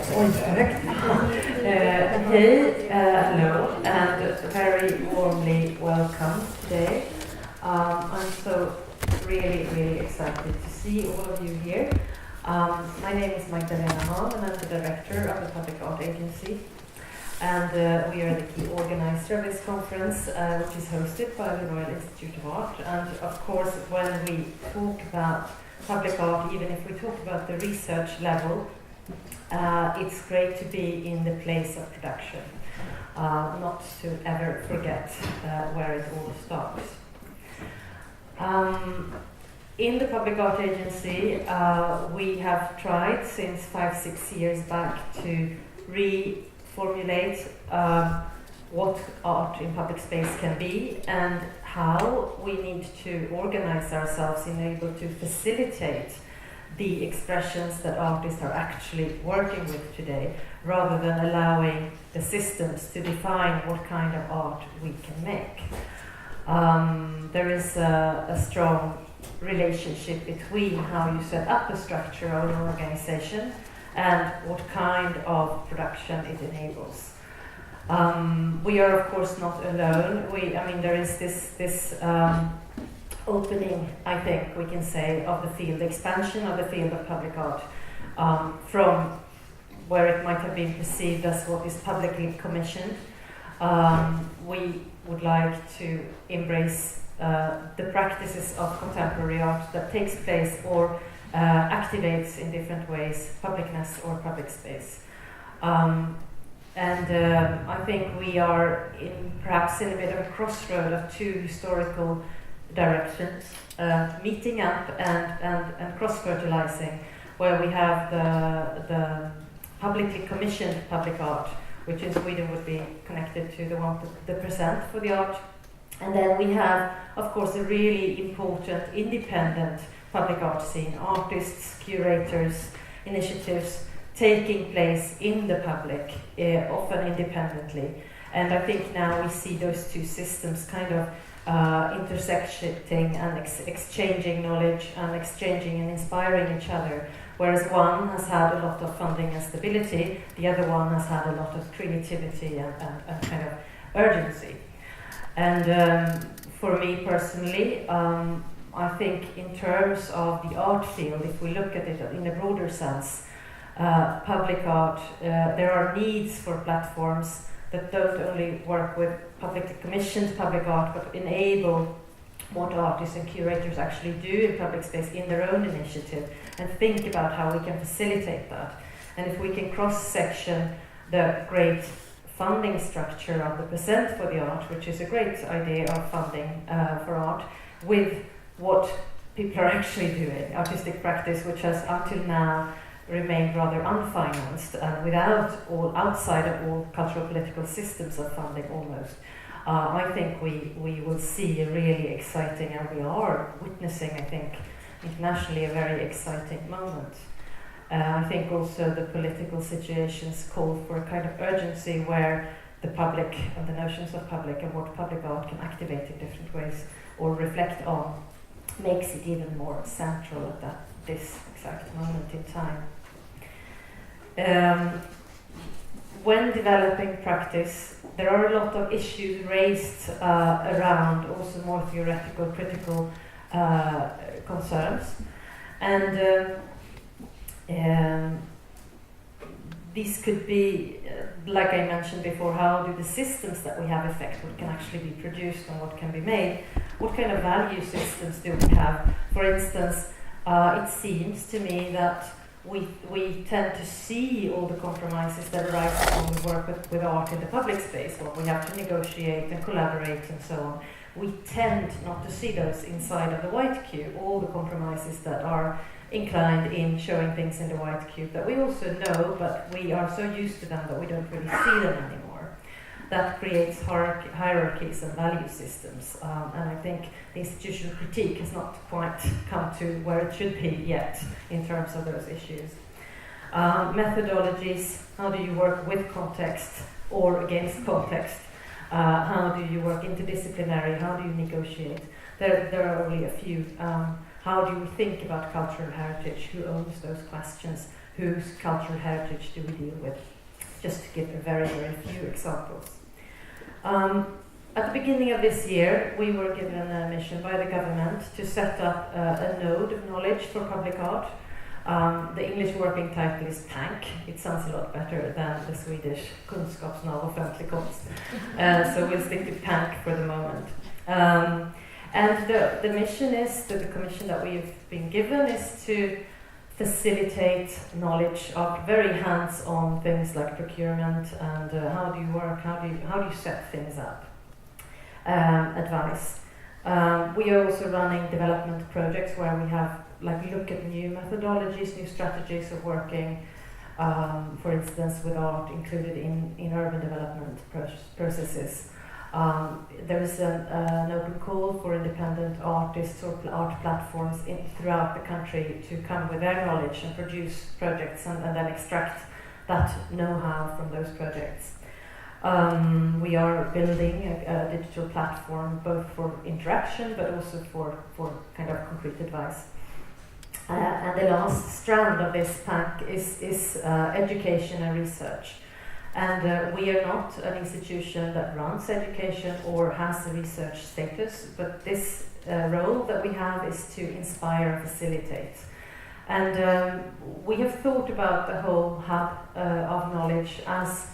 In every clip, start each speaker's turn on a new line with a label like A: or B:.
A: Hello, and very warmly welcome today. I'm so really excited to see all of you here. My name is Magdalena, and I'm the director of the Public Art Agency. And we are the key organizer of this conference, which is hosted by the Royal Institute of Art. And of course, when we talk about public art, even if we talk about the research level, it's great to be in the place of production, not to ever forget where it all starts. In the Public Art Agency, we have tried since 5-6 years back to reformulate what art in public space can be and how we need to organize ourselves in order to facilitate the expressions that artists are actually working with today, rather than allowing the systems to define what kind of art we can make. There is a strong relationship between how you set up a structure of an organization and what kind of production it enables. We are of course not alone. There is this opening, I think we can say, of the field, the expansion of the field of public art from where it might have been perceived as what is publicly commissioned. We would like to embrace the practices of contemporary art that takes place or activates in different ways publicness or public space. I think we are perhaps in a bit of a crossroad of two historical directions, meeting up and cross-fertilizing, where we have the publicly commissioned public art, which in Sweden would be connected to the present for the art. And then we have, of course, a really important independent public art scene, artists, curators, initiatives taking place in the public, often independently. And I think now we see those two systems kind of intersecting and exchanging knowledge and exchanging and inspiring each other, whereas one has had a lot of funding and stability, the other one has had a lot of creativity and kind of urgency. And for me personally, I think in terms of the art field, if we look at it in a broader sense, public art, there are needs for platforms that don't only work with publicly commissioned public art, but enable what artists and curators actually do in public space in their own initiative, and think about how we can facilitate that. And if we can cross-section the great funding structure of the percent for the art, which is a great idea of funding for art, with what people are actually doing, artistic practice, which has until now remained rather unfinanced and outside of all cultural political systems of funding almost. I think we will see a really exciting, and we are witnessing, I think, internationally a very exciting moment. I think also the political situations call for a kind of urgency where the public and the notions of public and what public art can activate in different ways or reflect on makes it even more central at this exact moment in time. When developing practice, there are a lot of issues raised around also more theoretical, critical concerns. And these could be, like I mentioned before, how do the systems that we have affect what can actually be produced and what can be made? What kind of value systems do we have? For instance, it seems to me that we tend to see all the compromises that arise when we work with art in the public space, when we have to negotiate and collaborate and so on. We tend not to see those inside of the white cube, all the compromises that are inclined in showing things in the white cube that we also know, but we are so used to them that we don't really see them anymore. That creates hierarchies and value systems, and I think the institutional critique has not quite come to where it should be yet in terms of those issues. Methodologies, how do you work with context or against context? How do you work interdisciplinary? How do you negotiate? There are only a few. How do you think about cultural heritage? Who owns those questions? whose cultural heritage do we deal with? Just to give a very, very few examples. At the beginning of this year, we were given a mission by the government to set up a node of knowledge for public art. The English working title is PANK. It sounds a lot better than the Swedish Kunskapsnav offentlig konst. So we'll stick to PANK for the moment. And the mission is, the commission that we've been given is to facilitate knowledge of very hands-on things like procurement and how do you work, how do you set things up, advice. We are also running development projects where we have look at new methodologies, new strategies of working, for instance with art included in urban development processes. There is an open call for independent artists or art platforms throughout the country to come with their knowledge and produce projects and then extract that know-how from those projects. We are building a digital platform both for interaction but also for kind of concrete advice. And the last strand of this pack is education and research. And we are not an institution that runs education or has a research status, but this role that we have is to inspire and facilitate. And we have thought about the whole hub of knowledge as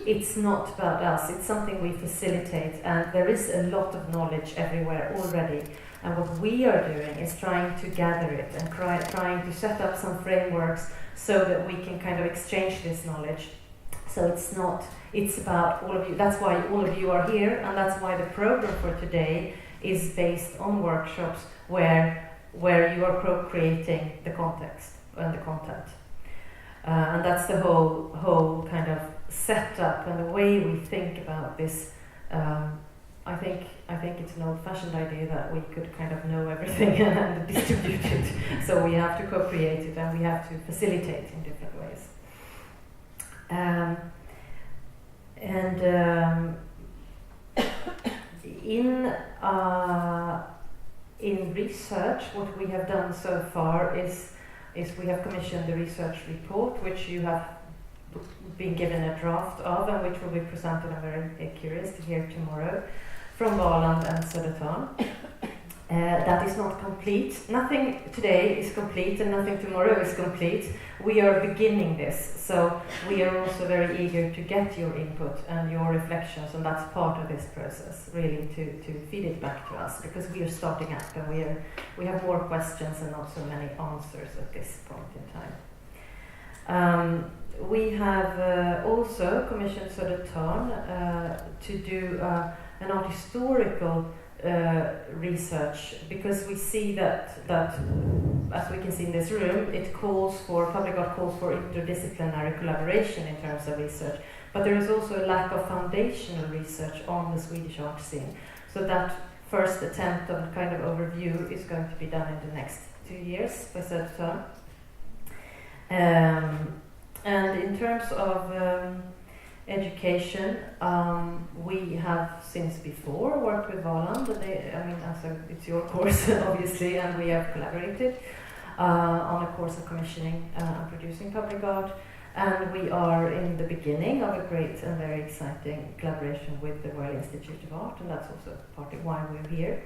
A: it's not about us, it's something we facilitate, and there is a lot of knowledge everywhere already. And what we are doing is trying to gather it and trying to set up some frameworks so that we can kind of exchange this knowledge. So it's about all of you. That's why all of you are here, and that's why the program for today is based on workshops where you are co-creating the context and the content. And that's the whole kind of setup and the way we think about this. I think it's an old-fashioned idea that we could kind of know everything and distribute it. So we have to co-create it and we have to facilitate in different ways. In research, what we have done so far is we have commissioned the research report, which you have been given a draft of and which will be presented. I'm very curious to hear tomorrow from Valand and Södertörn. That is not complete. Nothing today is complete and nothing tomorrow is complete. We are beginning this, so we are also very eager to get your input and your reflections, and that's part of this process, really to feed it back to us, because we are starting up and we have more questions and not so many answers at this point in time. We have also commissioned Södertörn to do an art historical research, because we see that as we can see in this room, public art calls for interdisciplinary collaboration in terms of research, but there is also a lack of foundational research on the Swedish art scene. So that first attempt of a kind of overview is going to be done in the next 2 years by Södertörn. And in terms of education, we have since before worked with Valand. It's your course obviously, and we have collaborated on a course of commissioning and producing public art. And we are in the beginning of a great and very exciting collaboration with the Royal Institute of Art, and that's also partly why we're here.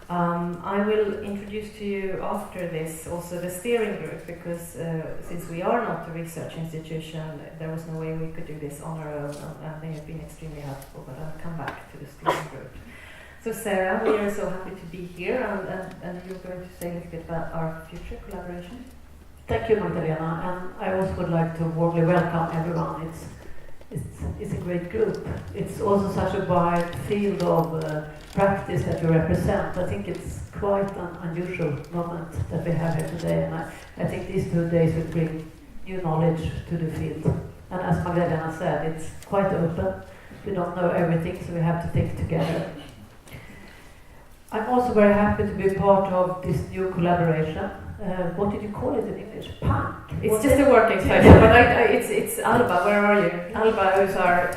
A: I will introduce to you after this also the steering group, because since we are not a research institution, there was no way we could do this on our own, and they have been extremely helpful, but I'll come back to the steering group. So Sara, we are so happy to be here, and you're going to say a little bit about our future collaboration.
B: Thank you, Magdalena, and I also would like to warmly welcome everyone. It's a great group. It's also such a wide field of practice that you represent. I think it's quite an unusual moment that we have here today, and I think these 2 days will bring new knowledge to the field. And as Magdalena said, it's quite open. We don't know everything, so we have to think together. I'm also very happy to be part of this new collaboration. What did you call it in English? Punk?
A: It's just a working title, but it's Alba. Where are you? Alba, who's our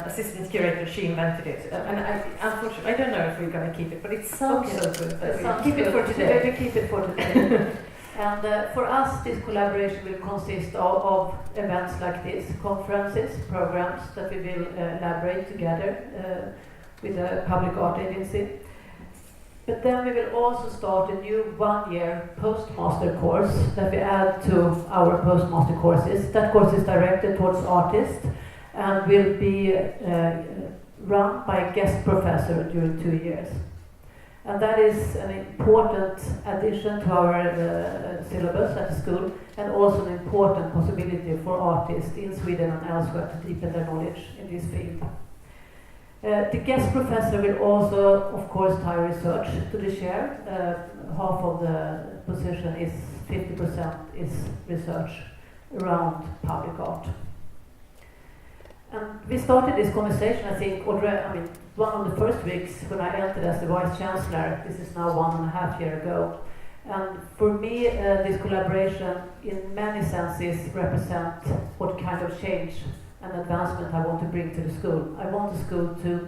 A: assistant curator, she invented it. And unfortunately, I don't know if we're going to keep it, but it sounds so good. Keep it for today.
B: We keep it for today. And for us, this collaboration will consist of events like this, conferences, programs that we will elaborate together with a public art agency. But then we will also start a new one-year postmaster course that we add to our postmaster courses. That course is directed towards artists and will be run by a guest professor during 2 years. And that is an important addition to our syllabus at the school, and also an important possibility for artists in Sweden and elsewhere to deepen their knowledge in this field. The guest professor will also, of course, tie research to the share. Half of the position is 50% is research around public art. And we started this conversation, I think, already, one of the first weeks when I entered as the Vice Chancellor. This is now 1.5 years ago. And for me, this collaboration in many senses represent what kind of change and advancement I want to bring to the school. I want the school to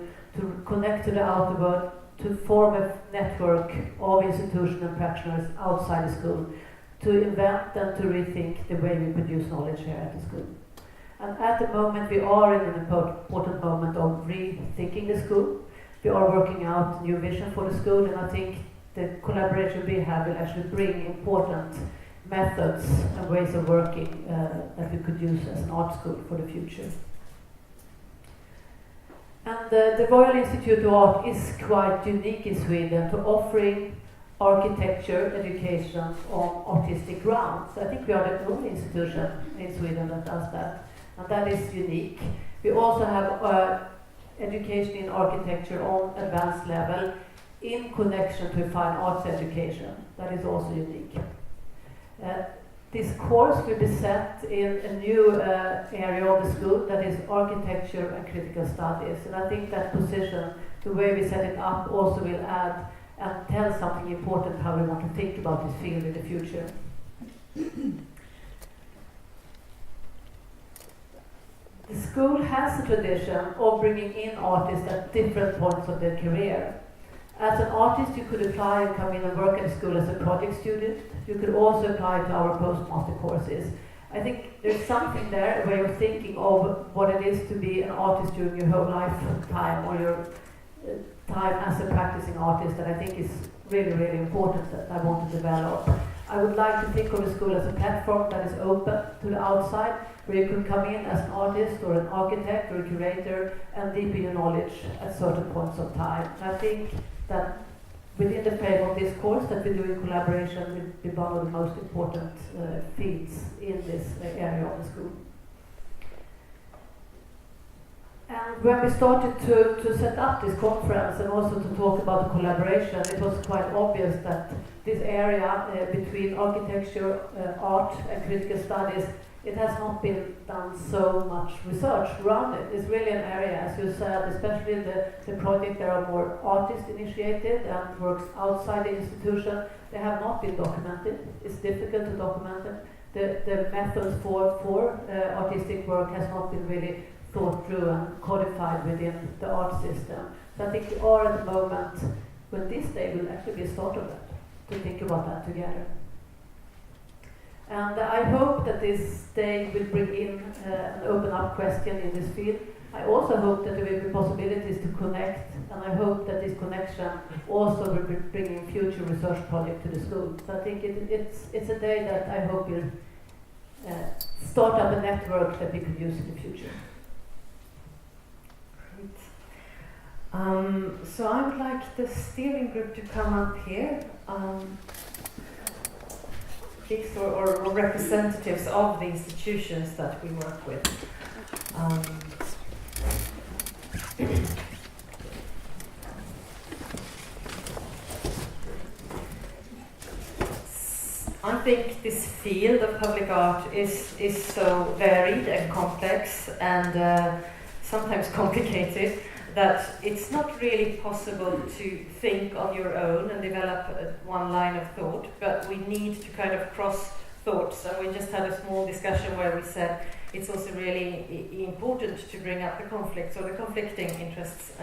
B: connect to the outer world, to form a network of institutions and practitioners outside the school, to invent and to rethink the way we produce knowledge here at the school. And at the moment we are in an important moment of rethinking the school. We are working out a new vision for the school, and I think the collaboration we have will actually bring important methods and ways of working that we could use as an art school for the future. And the Royal Institute of Art is quite unique in Sweden to offering architecture education on artistic grounds. I think we are the only institution in Sweden that does that, and that is unique. We also have education in architecture on advanced level in connection to fine arts education. That is also unique. This course will be set in a new area of the school, that is architecture and critical studies. And I think that position, the way we set it up, also will add and tell something important how we want to think about this field in the future. The school has a tradition of bringing in artists at different points of their career. As an artist, you could apply and come in and work at school as a project student. You could also apply to our postmaster courses. I think there's something there, a way of thinking of what it is to be an artist during your whole lifetime, or your time as a practicing artist, that I think is really, really important, that I want to develop. I would like to think of the school as a platform that is open to the outside, where you could come in as an artist or an architect or a curator and deepen your knowledge at certain points of time. And I think that within the frame of this course that we do in collaboration will be one of the most important fields in this area of the school. And when we started to set up this conference and also to talk about the collaboration, it was quite obvious that this area between architecture, art and critical studies, it has not been done so much research around it. It's really an area, as you said, especially the project that are more artist-initiated and works outside the institution, they have not been documented. It's difficult to document them. The methods for artistic work has not been really thought through and codified within the art system. So I think we are at the moment when this day will actually be a start of that, to think about that together. And I hope that this day will bring in an open up question in this field. I also hope that there will be possibilities to connect, and I hope that this connection also will be bringing future research projects to the school. So I think it's a day that I hope will start up a network that we could use in the future.
A: Great. So I would like the steering group to come up here. Or representatives of the institutions that we work with. I think this field of public art is so varied and complex and sometimes complicated that it's not really possible to think on your own and develop one line of thought, but we need to kind of cross thoughts. And we just had a small discussion where we said it's also really important to bring up the conflicts or the conflicting interests.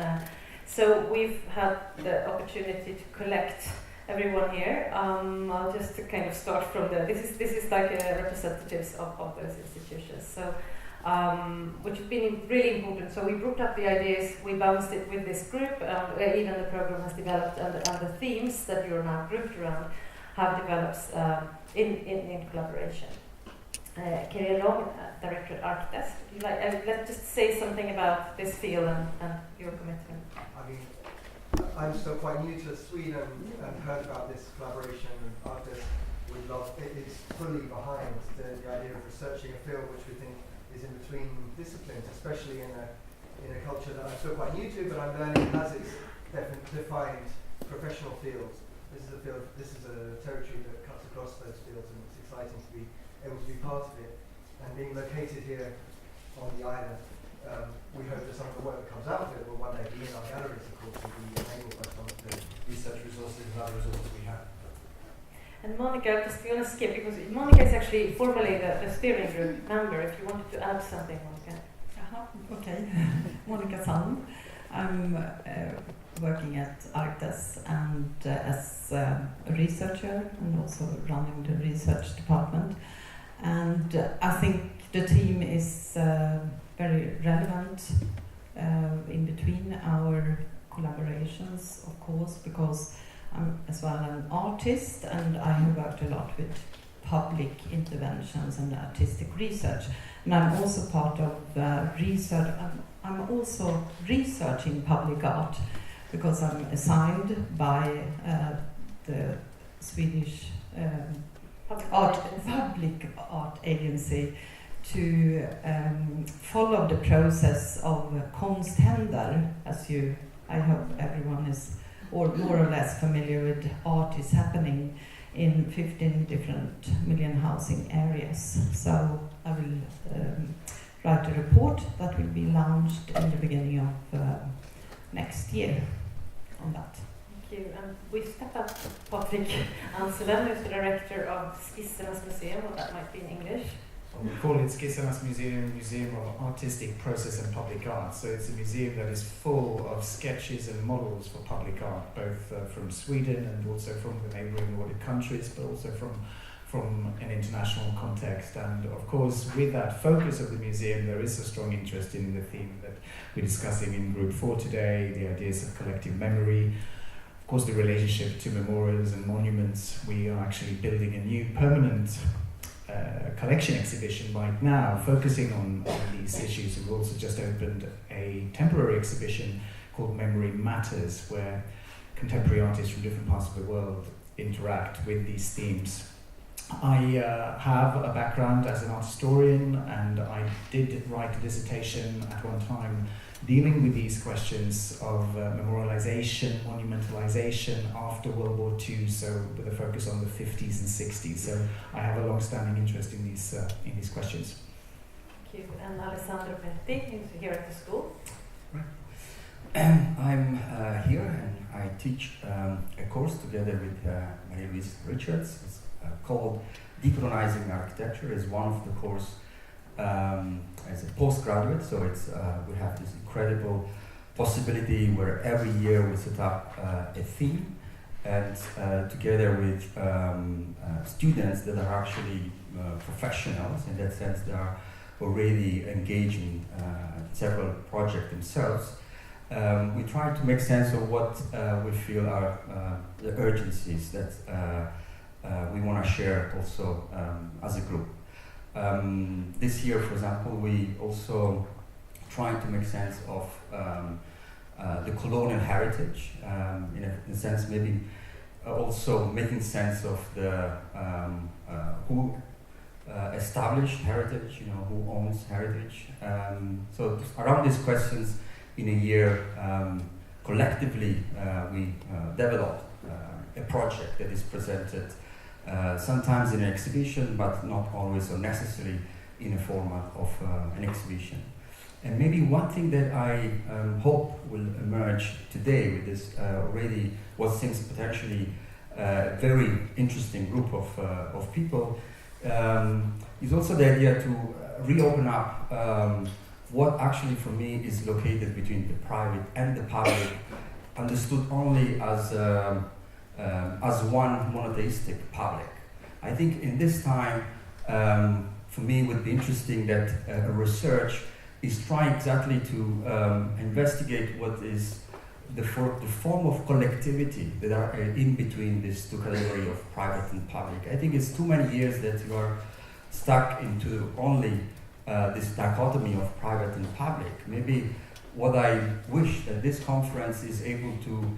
A: So we've had the opportunity to collect everyone here. I'll just kind of start from this is like representatives of those institutions. So, which has been really important. So we brought up the ideas, we bounced it with this group, even the program has developed, and the themes that you're now grouped around have developed in collaboration. Kieran, Director at Architecture, let's just say something about this field and your commitment.
C: I mean, I'm still quite new to Sweden and heard about this collaboration and artists would love it's fully behind the idea of researching a field which we think is in between disciplines, especially in a culture that I'm still quite new to, but I'm learning has its defined professional fields. This is a territory that cuts across those fields, and it's exciting to be able to be part of it. And being located here on the island, we hope that some of the work that comes out of it will one day be in our galleries, of course, and be enabled by some of the research resources and other resources we have.
A: And Monica, just going to skip, because Monica is actually formally the steering group member, if you wanted to add something, Monica.
D: Okay. Monica Salm. I'm working at Arctes and as a researcher and also running the research department. And I think the team is very relevant in between our collaborations, of course, because I'm as well an artist and I have worked a lot with public interventions and artistic research. And I'm also part of research. I'm also researching public art because I'm assigned by the Swedish public art agency to follow the process of Konsthänder, I hope everyone is or more or less familiar with art is happening in 15 different million housing areas. So I will write a report that will be launched in the beginning of next year on that.
A: Thank you. And we step up Patrik Amsellem, who's the director of Skissernas Museum, what that might be in English.
E: We call it Skissernas Museum, Museum of Artistic Process and Public Art. So it's a museum that is full of sketches and models for public art, both from Sweden and also from the neighboring Nordic countries, but also from an international context. And of course, with that focus of the museum, there is a strong interest in the theme that we're discussing in Group 4 today, the ideas of collective memory. Of course, the relationship to memorials and monuments. We are actually building a new permanent collection exhibition right now, focusing on these issues. We've also just opened a temporary exhibition called Memory Matters, where contemporary artists from different parts of the world interact with these themes. I have a background as an art historian, and I did write a dissertation at one time dealing with these questions of memorialization, monumentalization after World War II, so with a focus on the 50s and 60s. So I have a long-standing interest in these questions.
A: Thank you. And Alessandro Petti, who's here at the school.
F: Right. I'm here and I teach a course together with Marie-Louise Richards. It's called Depolarizing Architecture. Is one of the course as a postgraduate, so it's we have this incredible possibility where every year we set up a theme, and together with students that are actually professionals in that sense, they are already engaging several projects themselves. We try to make sense of what we feel are the urgencies that we want to share also as a group. This year, for example, we also trying to make sense of the colonial heritage, in a sense maybe also making sense of the who established heritage, who owns heritage. So around these questions in a year, collectively we developed a project that is presented sometimes in an exhibition, but not always or necessarily in a format of an exhibition. And maybe one thing that I hope will emerge today with this already what seems potentially a very interesting group of people is also the idea to reopen up what actually for me is located between the private and the public, understood only as as one monotheistic public. I think in this time, for me, it would be interesting that research is trying exactly to investigate what is the form of collectivity that are in between these two categories of private and public. I think it's too many years that you are stuck into only this dichotomy of private and public. Maybe what I wish that this conference is able to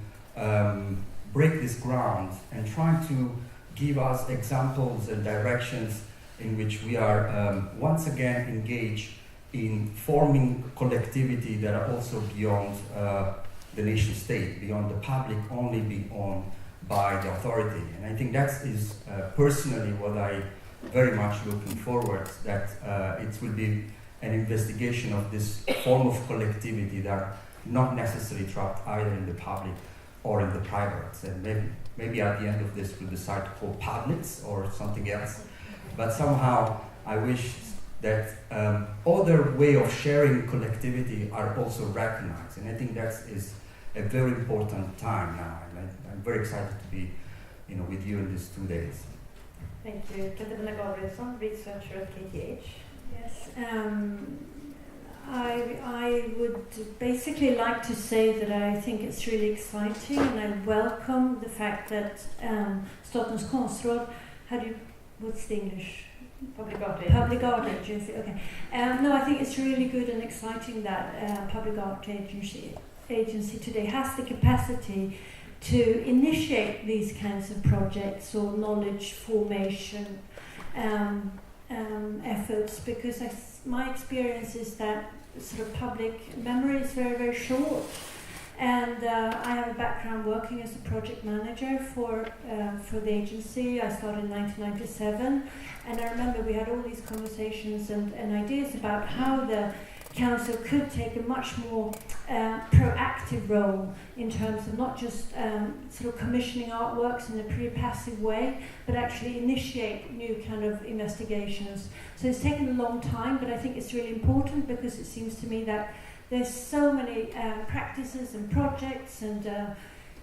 F: break this ground and try to give us examples and directions in which we are once again engaged in forming collectivity that are also beyond the nation state, beyond the public, only being owned by the authority. And I think that is personally what I very much looking forward, that it will be an investigation of this form of collectivity that are not necessarily trapped either in the public or in the private. And maybe at the end of this we'll decide to call publics or something else. But somehow I wish that other way of sharing collectivity are also recognized. And I think that is a very important time now. And I'm very excited to be with you in these 2 days.
A: Thank you. Catharina Gabrielsson, researcher at KTH.
G: Yes, I would basically like to say that I think it's really exciting, and I welcome the fact that Statens konstråd, what's the English?
A: Public art
G: Agency, okay. No, I think it's really good and exciting that Public Art Agency today has the capacity to initiate these kinds of projects or knowledge formation efforts, because my experience is that sort of public memory is very, very short. And I have a background working as a project manager for the agency. I started in 1997, and I remember we had all these conversations and ideas about how the council could take a much more proactive role in terms of not just sort of commissioning artworks in a pretty passive way, but actually initiate new kind of investigations. So it's taken a long time, but I think it's really important, because it seems to me that there's so many practices and projects and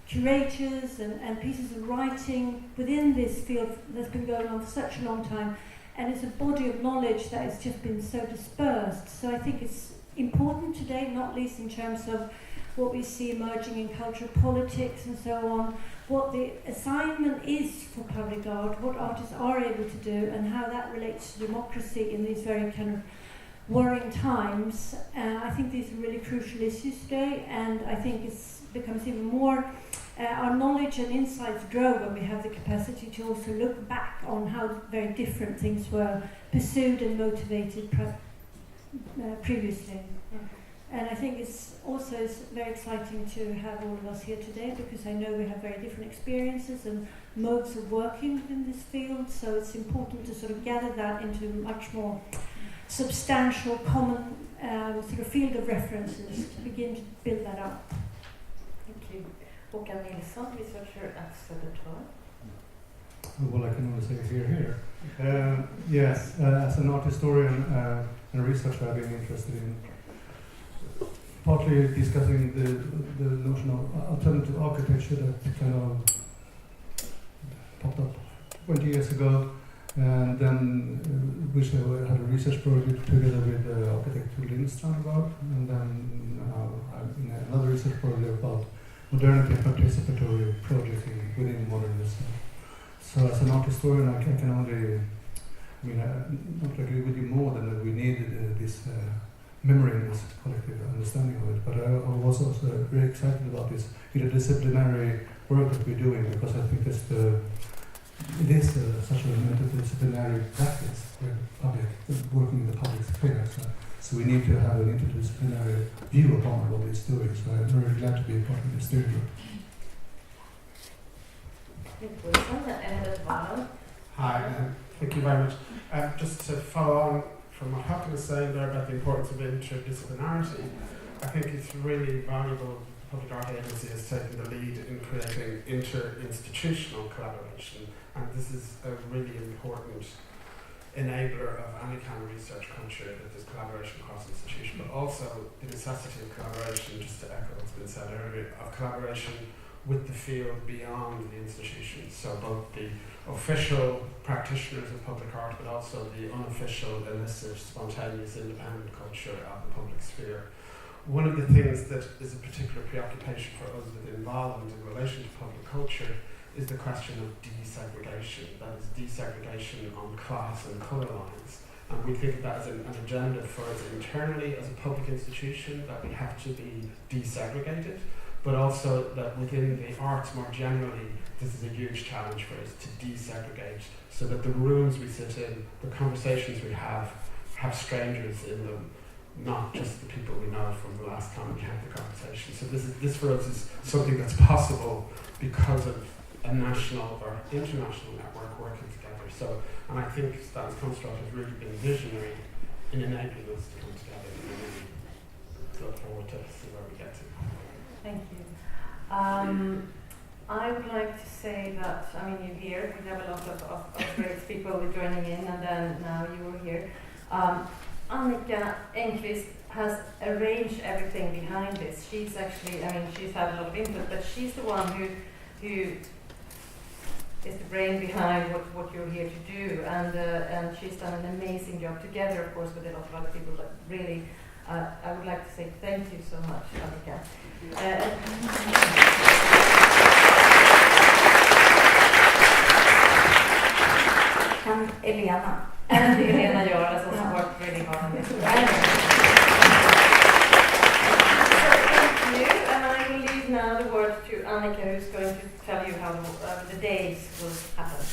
G: curators and pieces of writing within this field that's been going on for such a long time, and it's a body of knowledge that has just been so dispersed. So I think it's important today, not least in terms of what we see emerging in cultural politics and so on, what the assignment is for public art, what artists are able to do, and how that relates to democracy in these very kind of worrying times. I think these are really crucial issues today, and I think it becomes even more our knowledge and insights grow when we have the capacity to also look back on how very different things were pursued and motivated previously. And I think it's also very exciting to have all of us here today, because I know we have very different experiences and modes of working in this field, so it's important to sort of gather that into a much more substantial, common sort of field of references to begin to build that up.
A: Thank you. Håkan Nilsson, researcher at Södertörn.
H: Well, I can only say here. Yes, as an art historian and researcher, I've been interested in partly discussing the notion of alternative architecture that kind of popped up 20 years ago, and then which I had a research project together with architect Nilsson about, and then I'm in another research project about modernity and participatory projects within modernism. So as an art historian, I can only, not agree with you more than that we needed this memory and this collective understanding of it. But I was also very excited about this interdisciplinary work that we're doing, because I think it is such an interdisciplinary practice working in the public sphere. So we need to have an interdisciplinary view upon what it's doing. So I'm very glad to be a part of this steering group.
I: Hi, thank you very much. Just to follow on from what Håkan was saying there about the importance of interdisciplinarity, I think it's really valuable the Public Art Agency has taken the lead in creating inter-institutional collaboration, and this is a really important enabler of any kind of research culture, that there's collaboration across institutions, but also the necessity of collaboration, just to echo what's been said earlier, of collaboration with the field beyond the institution. So both the official practitioners of public art, but also the unofficial, illicit, spontaneous, independent culture of the public sphere. One of the things that is a particular preoccupation for us within Malm in relation to public culture is the question of desegregation. That is desegregation on class and colour lines. And we think of that as an agenda for us internally as a public institution, that we have to be desegregated, but also that within the arts more generally, this is a huge challenge for us to desegregate, so that the rooms we sit in, the conversations we have strangers in them, not just the people we know from the last time we had the conversation. So this for us is something that's possible because of a national or international network working together. So, and I think Stan's construct has really been visionary in enabling us to come together. And I really look forward to see where we get to.
A: Thank you. I would like to say that, I mean, you're here, we have a lot of great people joining in, and then now you are here. Annika Enquist has arranged everything behind this. She's actually, I mean, she's had a lot of input, but she's the one who is the brain behind what you're here to do, and she's done an amazing job together, of course, with a lot of other people. But really, I would like to say thank you so much, Annika.
J: And Elena.
A: And Elena Jarl has also worked really hard on this. So thank you, and I will leave now the word to Annika, who's going to tell you how the days will happen.